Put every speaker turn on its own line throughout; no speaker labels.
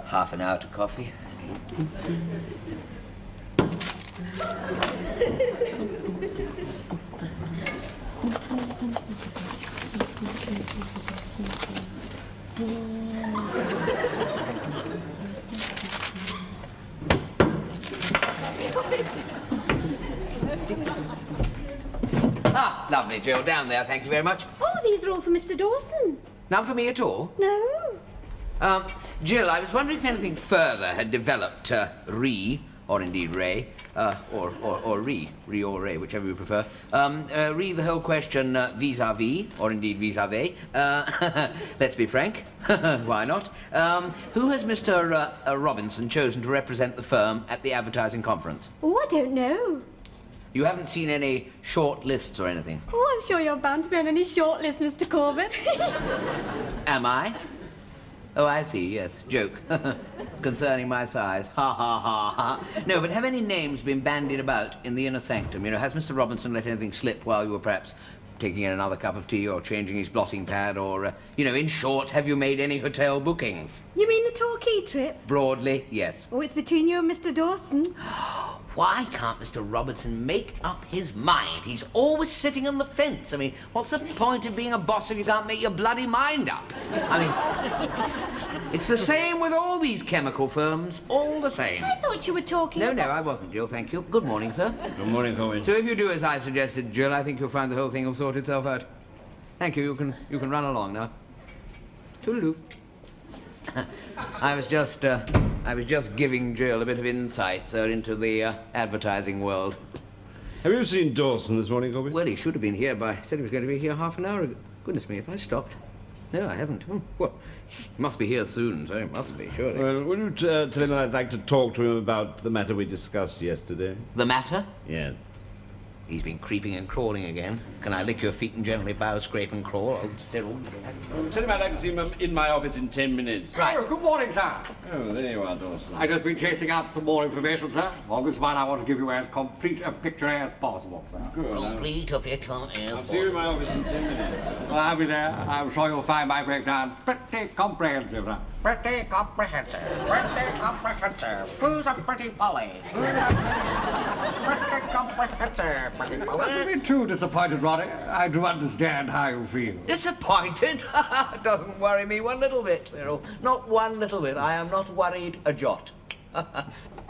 Half an hour to coffee. Ah, lovely, Jill. Down there, thank you very much.
Oh, these are all for Mr. Dawson.
None for me at all?
No.
Jill, I was wondering if anything further had developed, or indeed Ray, or Re or Ray, whichever you prefer. The whole question vis-a-vis, or indeed vis-a-vis. Let's be frank. Why not? Who has Mr. Robinson chosen to represent the firm at the advertising conference?
Oh, I don't know.
You haven't seen any short lists or anything?
Oh, I'm sure you're bound to be on any short list, Mr. Corbett.
Am I? Oh, I see, yes. Joke. Concerning my size. Ha, ha, ha, ha. No, but have any names been bandied about in the inner sanctum? You know, has Mr. Robinson let anything slip while you were perhaps taking in another cup of tea or changing his blotting pad or, in short, have you made any hotel bookings?
You mean the Torquay trip?
Broadly, yes.
Oh, it's between you and Mr. Dawson.
Why can't Mr. Robinson make up his mind? He's always sitting on the fence. I mean, what's the point of being a boss if you can't make your bloody mind up? I mean, it's the same with all these chemical firms, all the same.
I thought you were talking
No, I wasn't, Jill, thank you. Good morning, sir.
Good morning, Corbett.
So if you do as I suggested, Jill, I think you'll find the whole thing will sort itself out. Thank you, you can run along now. Toodaloo. I was just giving Jill a bit of insight, sir, into the advertising world.
Have you seen Dawson this morning, Corbett?
Well, he should have been here said he was going to be here half an hour ago. Goodness me, if I stopped. No, I haven't. Oh, well, he must be here soon, so he must be, surely.
Well, will you tell him I'd like to talk to him about the matter we discussed yesterday?
The matter?
Yes.
He's been creeping and crawling again. Can I lick your feet and gently bow, scrape and crawl? Old Cyril.
Tell him I'd like to see him in my office in 10 minutes.
Right.
Oh, good morning, sir.
Oh, there you are, Dawson.
I've just been chasing up some more information, sir. On this one, I want to give you as complete a picture as possible, sir.
Good.
Complete of it
I'll see you in my office in 10 minutes.
Well, I'll be there. I'm sure you'll find my breakdown pretty comprehensive, sir.
Pretty comprehensive. Pretty comprehensive. Who's a pretty Polly? Pretty comprehensive. Pretty
Mustn't
Polly.
be too disappointed, Ronnie. I do understand how you feel.
Disappointed? Doesn't worry me one little bit, Cyril. Not one little bit. I am not worried a jot.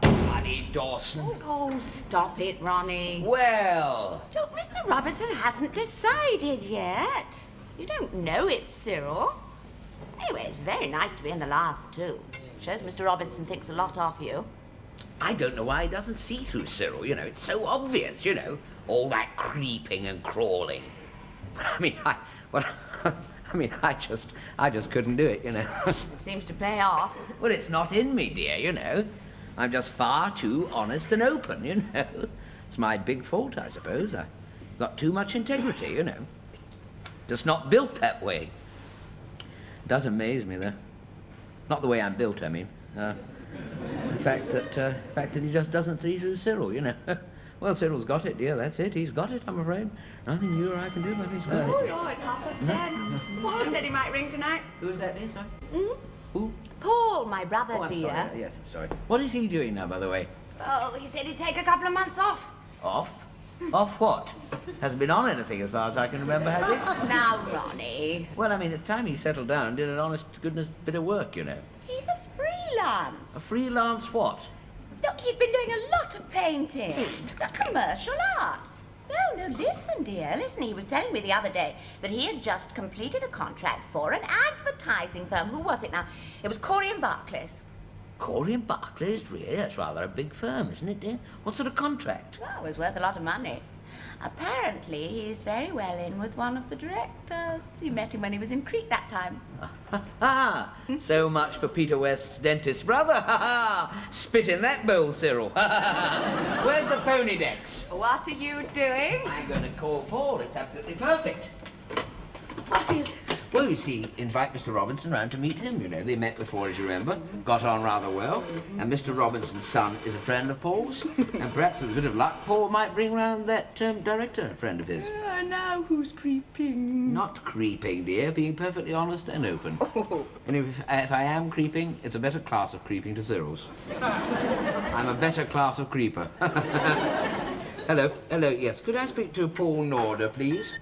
Bloody Dawson.
Oh, stop it, Ronnie.
Well,
Look, Mr. Robertson hasn't decided yet. You don't know it, Cyril. Anyway, it's very nice to be in the last two. Shows Mr. Robertson thinks a lot of you.
I don't know why he doesn't see through Cyril, It's so obvious, all that creeping and crawling. But I just couldn't do it,
Seems to play off.
Well, it's not in me, dear, I'm just far too honest and open, It's my big fault, I suppose. I've got too much integrity, Just not built that way. It does amaze me, though. Not the way I'm built, I mean. The fact that he just doesn't see through Cyril, Well, Cyril's got it, dear, that's it. He's got it, I'm afraid. Nothing you or I can do, but he's got
Oh,
it.
no, it's 10:30. Paul said he might ring tonight.
Who's that, dear? Sorry? Who?
Paul, my brother,
Oh, I'm
dear.
sorry. Yes, I'm sorry. What is he doing now, by the way?
Oh, he said he'd take a couple of months off.
Off? Off what? Hasn't been on anything as far as I can remember, has he?
Now, Ronnie.
Well, I mean, it's time he settled down and did an honest-to-goodness bit of work,
He's a freelance.
A freelance what?
Look, he's been doing a lot of painting. Commercial art. No, listen, dear. Listen, he was telling me the other day that he had just completed a contract for an advertising firm. Who was it now? It was Corey and Barclays.
Corey and Barclays? Really? That's rather a big firm, isn't it, dear? What sort of contract?
Well, it was worth a lot of money. Apparently, he's very well in with one of the directors. He met him when he was in Crete that time.
Ha! So much for Peter West's dentist brother. Ha! Spit in that bowl, Cyril. Where's the phony decks?
What are you doing?
I'm going to call Paul. It's absolutely perfect.
What is...
Well, you see, invite Mr. Robinson round to meet him, you know. They met before, as you remember, got on rather well. And Mr. Robinson's son is a friend of Paul's. And perhaps with a bit of luck, Paul might bring round that director friend of his.
Now who's creeping?
Not creeping, dear, being perfectly honest and open. And if I am creeping, it's a better class of creeping to Cyril's. I'm a better class of creeper. Hello, yes. Could I speak to Paul Norder, please?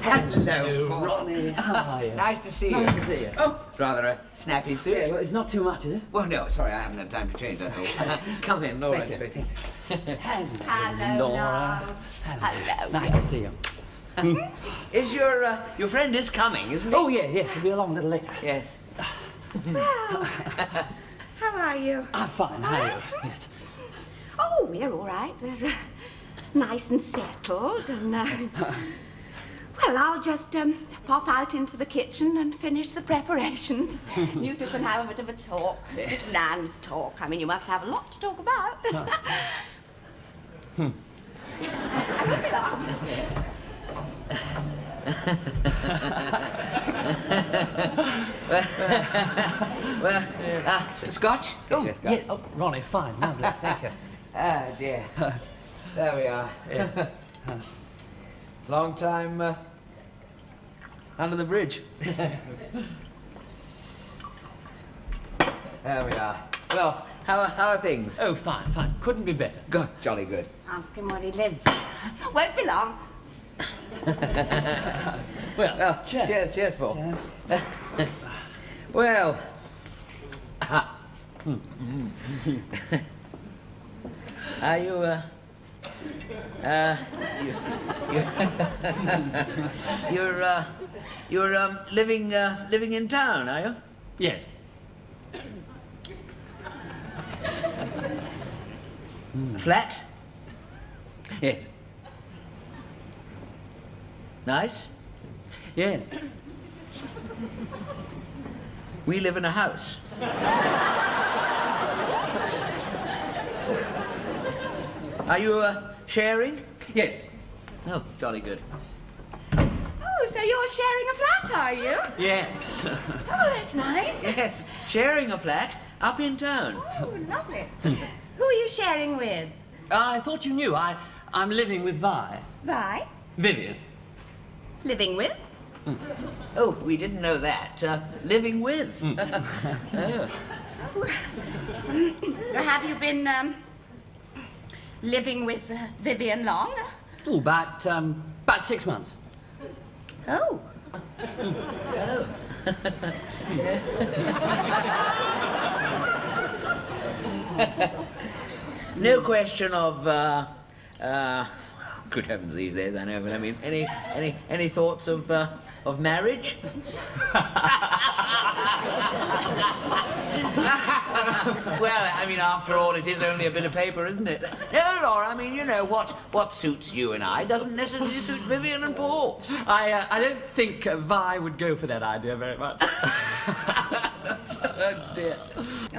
Hello, Paul.
Ronnie. How are you?
Nice to see you.
Nice to see you.
Oh, rather a snappy suit.
Yeah, well, it's not too much, is it?
Well, no, sorry, I haven't had time to change, that's all. Come in, Laura.
Thank you.
Hello,
Laura.
Hello.
Nice to see you.
Is your friend is coming, isn't he?
Oh, yes, he'll be along a little later.
Yes.
How are you?
I'm fine, how are you? Yes.
Oh, we're all right. We're nice and settled, and well, I'll just pop out into the kitchen and finish the preparations. You two can have a bit of a talk. It's Nan's talk. I mean, you must have a lot to talk about. I won't be long.
Well, Scotch?
Oh, yeah. Oh, Ronnie, fine, lovely, thank you.
Ah, dear. There we are.
Yes.
Long time under the bridge. There we are. Well, how are things?
Oh, fine, fine. Couldn't be better.
Good, jolly good.
Ask him where he lives. Won't be long.
Well, cheers.
Cheers, Paul.
Cheers.
Well, are you, you're living in town, are you?
Yes.
A flat?
Yes.
Nice?
Yes.
We live in a house. Are you sharing?
Yes.
Oh, jolly good.
Oh, so you're sharing a flat, are you?
Yes.
Oh, that's nice.
Yes, sharing a flat up in town.
Oh, lovely. Who are you sharing with?
I thought you knew. I'm living with Vi.
Vi?
Vivian.
Living with?
Oh, we didn't know that. Living with. Oh.
Have you been living with Vivian long?
Oh, about 6 months.
Oh.
No question of, good heavens these days, I know, but I mean, any thoughts of marriage? Well, I mean, after all, it is only a bit of paper, isn't it? No, Laura, I mean, you know, what suits you and I doesn't necessarily suit Vivian and Paul.
I don't think Vi would go for that idea very much.
Oh, dear.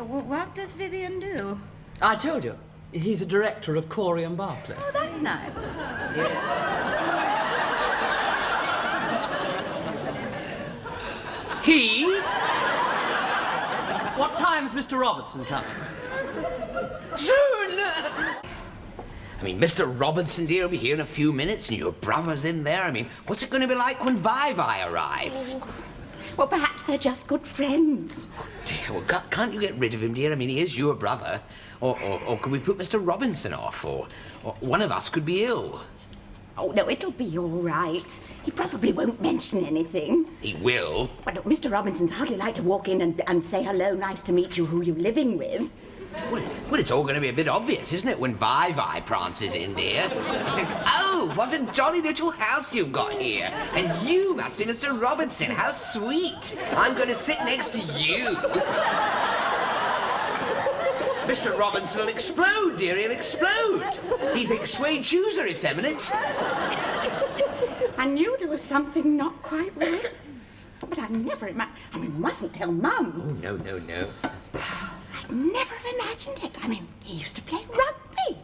What does Vivian do?
I told you. He's a director of Corey and Barclay.
Oh, that's nice.
He?
What time's Mr. Robertson coming?
Soon! I mean, Mr. Robinson, dear, will be here in a few minutes, and your brother's in there. I mean, what's it going to be like when Vi arrives?
Well, perhaps they're just good friends.
Dear, well, can't you get rid of him, dear? I mean, he is your brother. Or can we put Mr. Robinson off? Or one of us could be ill.
Oh, no, it'll be all right. He probably won't mention anything.
He will.
But look, Mr. Robinson's hardly like to walk in and say hello, nice to meet you, who you're living with.
Well, it's all going to be a bit obvious, isn't it, when Vi prances in, dear? And says, oh, what a jolly little house you've got here. And you must be Mr. Robinson. How sweet. I'm going to sit next to you. Mr. Robinson will explode, dear. He'll explode. He thinks suede shoes are effeminate.
I knew there was something not quite right. But I never imagined... I mean, mustn't tell Mum.
Oh, no.
I'd never have imagined it. I mean, he used to play rugby.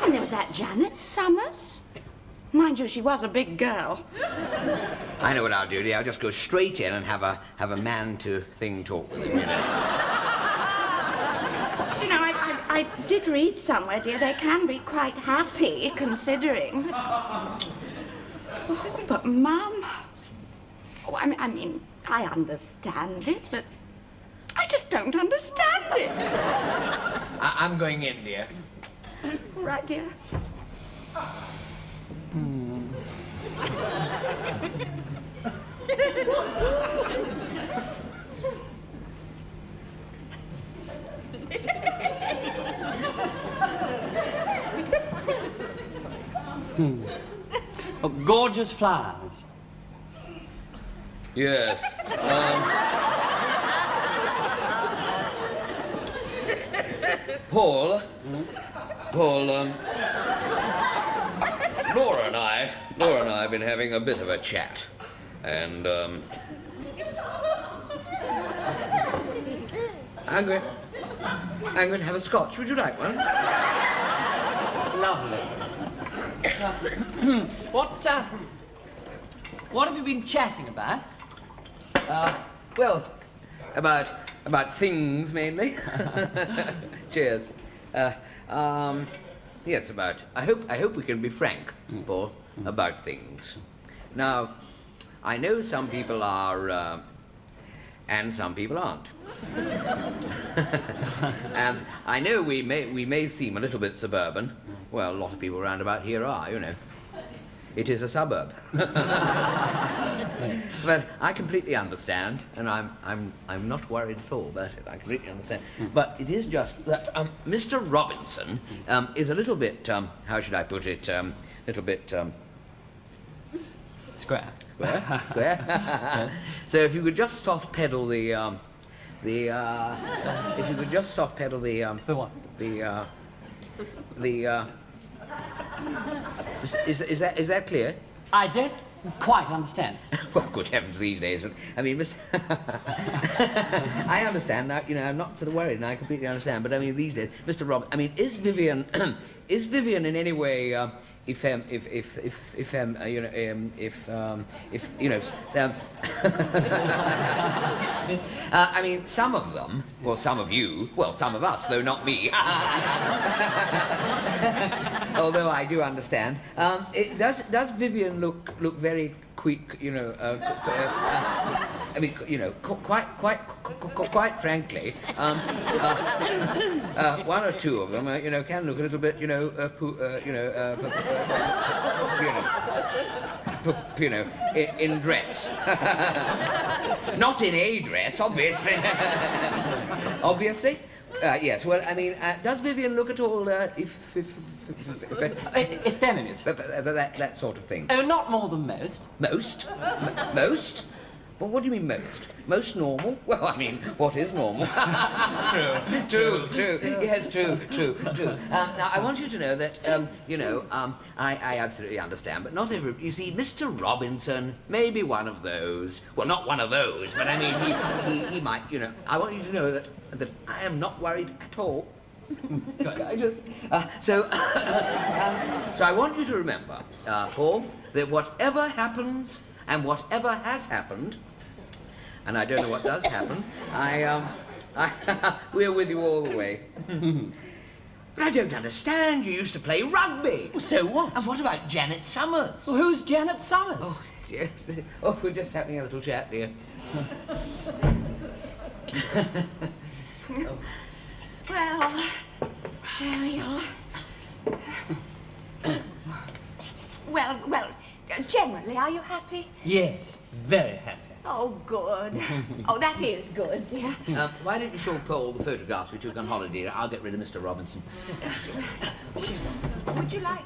And there was that Janet Summers? Mind you, she was a big girl.
I know what I'll do, dear. I'll just go straight in and have a man-to-thing talk with him, you know.
You know, I did read somewhere, dear, they can be quite happy, considering. Oh, but, Mum... Oh, I mean, I understand it, but I just don't understand it.
I'm going in, dear.
All right, dear.
Oh, gorgeous flowers.
Yes. Paul, Laura and I have been having a bit of a chat, and I'm going to have a scotch. Would you like one?
Lovely. What have you been chatting about?
Well, about things mainly. Cheers. Yes, about. I hope we can be frank, Paul, about things. Now, I know some people are, and some people aren't. And I know we may seem a little bit suburban. Well, a lot of people around about here are, you know. It is a suburb. But I completely understand, and I'm not worried at all about it. I completely understand. But it is just that Mr. Robinson is a little bit, how should I put it, little bit...
Square.
Square? So if you could just soft pedal if you could just soft pedal
The what?
Is that clear?
I don't quite understand.
Well, good heavens, these days. I mean, Mr. I understand now. You know, I'm not sort of worried, and I completely understand. But I mean, these days, Mr. Rob. I mean, is Vivian in any way, if you know, I mean, some of them, well, some of you, well, some of us, though not me. Although I do understand. Does Vivian look very quick? You know, I mean, you know, quite frankly, one or two of them, you know, can look a little bit, you know, in dress. Not in a dress, obviously. Obviously. Yes. Well, I mean, does Vivian look at all
Effeminate.
that sort of thing?
Oh, not more than most.
Most? Most? Well, what do you mean most? Most normal? Well, I mean, what is normal? True. Yes, true. Now, I want you to know that, you know, I absolutely understand, but not every... You see, Mr. Robinson may be one of those. Well, not one of those, but I mean, he might, you know... I want you to know that I am not worried at all. So I want you to remember, Paul, that whatever happens and whatever has happened, and I don't know what does happen, we're with you all the way. But I don't understand. You used to play rugby.
So what?
And what about Janet Summers?
Well, who's Janet Summers?
Oh, yes. Oh, we're just having a little chat, dear.
Well, there we are. Well, generally, are you happy?
Yes, very happy.
Oh, good. Oh, that is good, dear.
Why don't you show Paul the photographs we took on holiday? I'll get rid of Mr. Robinson.
Would you like...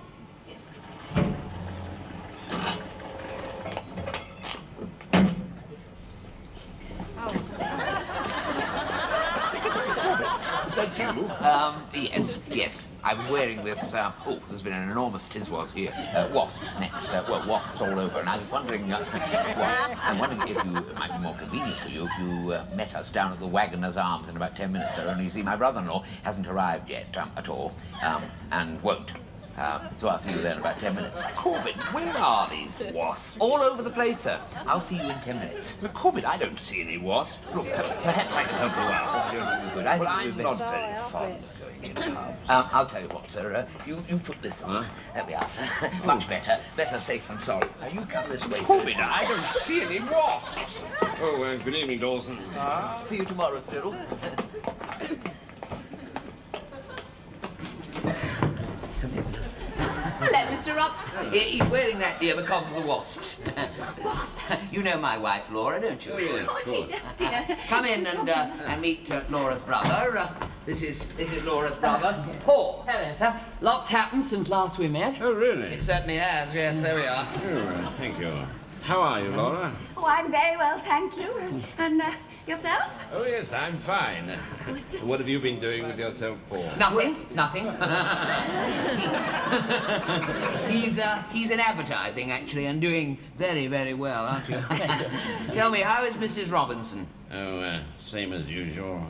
Yes. I'm wearing this, there's been an enormous tiswas here. Wasps next. Well, wasps all over. And I was wondering, I'm wondering if it might be more convenient for you if you met us down at the Wagoner's Arms in about 10 minutes. Only, you see, my brother-in-law hasn't arrived yet at all, and won't. So I'll see you there in about 10 minutes.
Corbett, where are these wasps?
All over the place, sir. I'll see you in 10 minutes.
But Corbett, I don't see any wasps. Look, perhaps I can help you out.
Good. I think
I'm
you'd
not
best-
very fond of going in pubs.
I'll tell you what, sir. You put this on. There we are, sir. Much better. Better safe than sorry. Now, you come this way.
Corbett, I don't see any wasps. Oh, good evening, Dawson.
See you tomorrow, Cyril.
Hello, Mr. Rob.
He's wearing that here because of the wasps.
Wasps?
You know my wife, Laura, don't you?
Of course he does, dear.
Come in and meet Laura's brother. This is Laura's brother, Paul.
Hello, sir. Lots happened since last we met.
Oh, really?
It certainly has. Yes, there we are.
Oh, thank you. How are you, Laura?
Oh, I'm very well, thank you. And yourself?
Oh, yes, I'm fine. What have you been doing with yourself, Paul?
Nothing. He's in advertising actually, and doing very, very well, aren't you? Tell me, how is Mrs. Robinson?
Oh, same as usual.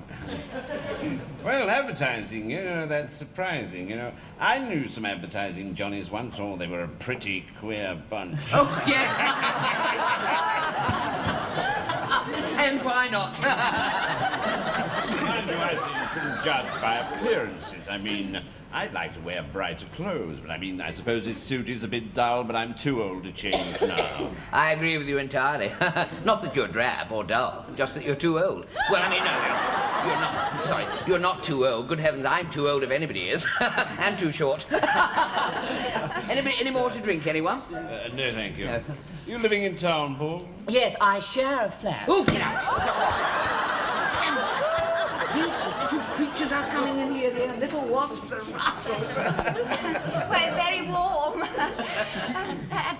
Well, advertising, that's surprising, I knew some advertising Johnnies once. Oh, they were a pretty queer bunch.
Oh, yes. And why not?
Mind you, I think you shouldn't judge by appearances. I mean, I'd like to wear brighter clothes, but I suppose this suit is a bit dull, but I'm too old to change now.
I agree with you entirely. Not that you're drab or dull, just that you're too old. Well, I mean, no, you're not. Sorry, you're not too old. Good heavens, I'm too old if anybody is. And too short. Any more to drink, anyone?
No, thank you.
No.
You living in town, Paul?
Yes, I share a flat.
Oh, get out! It's a wasp. Damn it! These little creatures are coming in here, dear. Little wasps and rascals.
Well, it's very warm.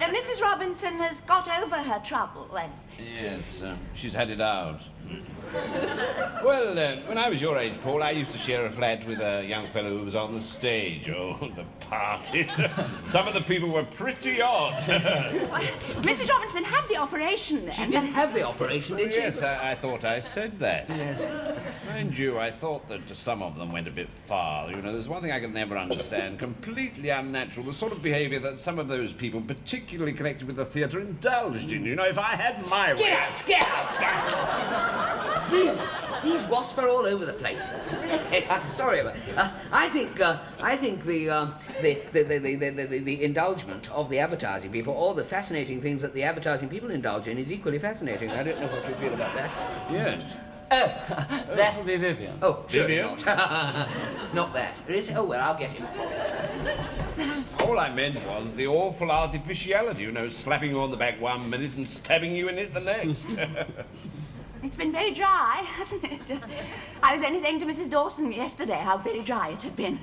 Mrs. Robinson has got over her trouble, then.
Yes, she's had it out. Well, when I was your age, Paul, I used to share a flat with a young fellow who was on the stage. Oh, the parties. Some of the people were pretty odd.
Mrs. Robinson had the operation then.
She did have the operation, did she?
Yes, I thought I said that.
Yes.
Mind you, I thought that some of them went a bit far. There's one thing I can never understand. Completely unnatural. The sort of behaviour that some of those people, particularly connected with the theatre, indulged in. If I had my way...
Get out! Get out! These wasps are all over the place. I'm sorry about it. I think the indulgement of the advertising people, all the fascinating things that the advertising people indulge in, is equally fascinating. I don't know what you feel about that.
Yes.
Oh, that'll be Vivian.
Oh, surely
Vivian?
not. Not that. Oh, well, I'll get him.
All I meant was the awful artificiality, slapping you on the back one minute and stabbing you in it the next.
It's been very dry, hasn't it? I was only saying to Mrs. Dawson yesterday how very dry it had been.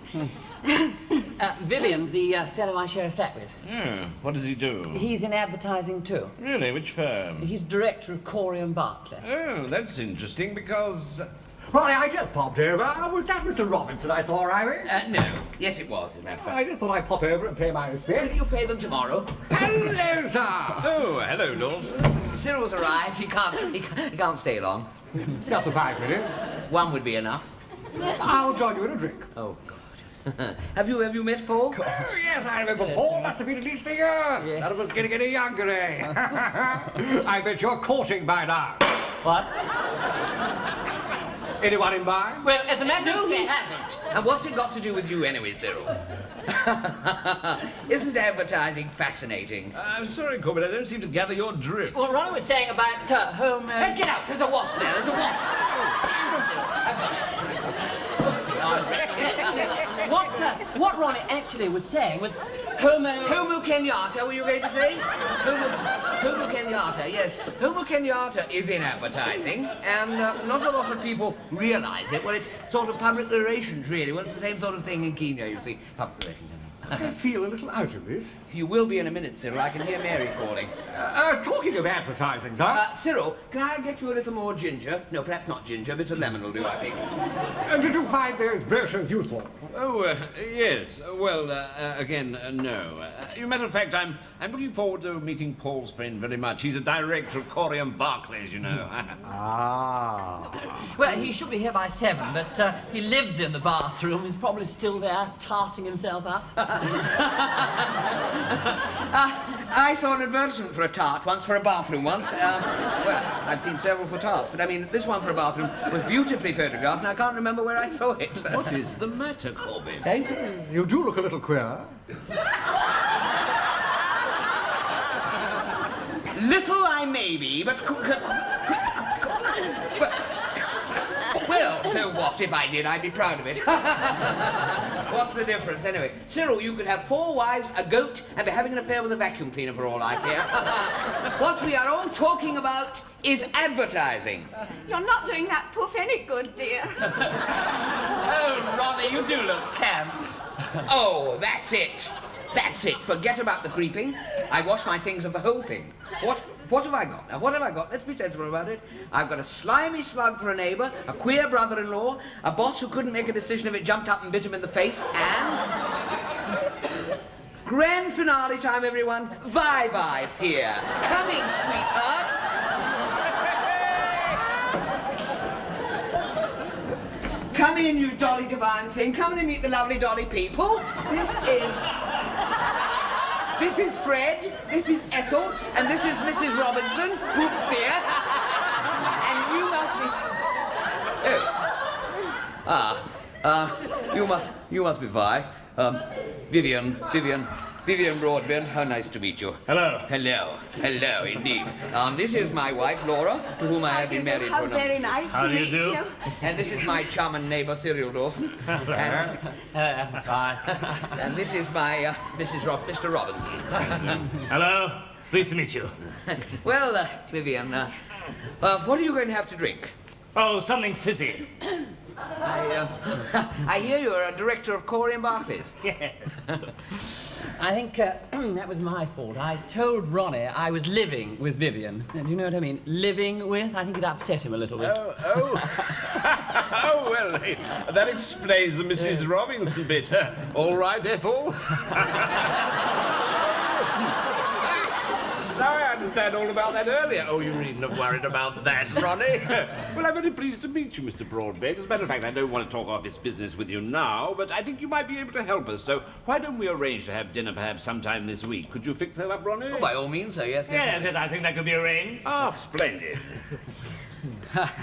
Vivian's the fellow I share a flat with.
Yeah, what does he do?
He's in advertising too.
Really, which firm?
He's director of Corey and Barclay.
Oh, that's interesting because...
Ronnie, I just popped over. Was that Mr. Robinson I saw arriving?
No. Yes, it was, as a matter of fact.
I just thought I'd pop over and pay my respects.
You pay them tomorrow.
Hello, sir.
Oh, hello, Dawson.
Cyril's arrived. He can't stay long.
Just for 5 minutes.
One would be enough.
I'll join you in a drink.
Oh, God. Have you met Paul?
Oh, yes, I remember. Paul must have been at least a year.
Yes.
None of us getting any younger, eh? I bet you're courting by now.
What?
Anyone in mind?
Well, as a matter
No,
of
he
fact...
hasn't. And what's it got to do with you anyway, Cyril? Isn't advertising fascinating?
I'm sorry, Corbett, I don't seem to gather your drift.
Well, Ronnie was saying about home...
Hey, get out! There's a wasp there. There's a wasp.
What Ronnie actually was saying was
Homo Kenyatta, were you going to say? Homo Kenyatta, yes. Homo Kenyatta is in advertising, and not a lot of people realise it. Well, it's sort of public relations, really. Well, it's the same sort of thing in Kenya, you see. Public relations.
I feel a little out of this.
You will be in a minute, Cyril. I can hear Mary calling.
Talking of advertising, sir.
Cyril, can I get you a little more ginger? No, perhaps not ginger, a bit of lemon will do, I think.
Did you find those brochures useful?
Oh, yes. Well, again, no. As a matter of fact, I'm looking forward to meeting Paul's friend very much. He's a director of Corey and Barclays,
Ah.
Well, he should be here by 7, but he lives in the bathroom. He's probably still there, tarting himself up.
I saw an advertisement for a tart once, for a bathroom once. Well, I've seen several for tarts, but I mean, this one for a bathroom was beautifully photographed, and I can't remember where I saw it.
What is the matter, Corbett?
Eh?
You do look a little queer.
Little I may be, but... Well, so what? If I did, I'd be proud of it. What's the difference, anyway? Cyril, you could have 4 wives, a goat, and be having an affair with a vacuum cleaner for all I care. What we are all talking about is advertising.
You're not doing that poof any good, dear.
Oh, Ronnie, you do look camp.
Oh, that's it. That's it. Forget about the creeping. I wash my things of the whole thing. What have I got? Now, what have I got? Let's be sensible about it. I've got a slimy slug for a neighbour, a queer brother-in-law, a boss who couldn't make a decision if it jumped up and bit him in the face, and... Grand finale time, everyone. Vi's here. Coming, sweetheart. Come in, you dolly divine thing. Come in and meet the lovely dolly people. This is Fred, this is Ethel, and this is Mrs. Robinson. Oops, dear. And you must be... you must be Vi. Vivian Broadbent, how nice to meet you.
Hello.
Hello, indeed. This is my wife, Laura, to whom I have been married
How
for a number.
very nice
How
to
do you
meet
do?
you.
And this is my charming neighbour, Cyril Dawson.
Bye.
And this is my, Mr. Robinson.
Hello. Pleased to meet you.
Well, Vivian, what are you going to have to drink?
Oh, something fizzy.
I hear you're a director of Corey and Barclays.
Yeah.
I think that was my fault. I told Ronnie I was living with Vivian. Do you know what I mean? Living with? I think it upset him a little bit.
Oh, well, that explains the Mrs. Robinson bit. All right, Ethel? Now I understand all about that earlier. Oh, you needn't have worried about that, Ronnie. Well, I'm very pleased to meet you, Mr. Broadbent. As a matter of fact, I don't want to talk office business with you now, but I think you might be able to help us. So why don't we arrange to have dinner perhaps sometime this week? Could you fix that up, Ronnie?
Oh, by all means, sir, yes.
Yes, I think that could be arranged.
Ah, splendid.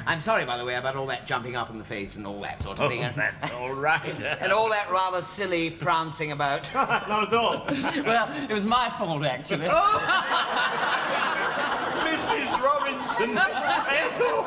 I'm sorry, by the way, about all that jumping up in the face and all that sort of
Oh,
thing.
that's all right.
And all that rather silly prancing about.
Not at all.
Well, it was my fault, actually.
Mrs. Robinson, Ethel.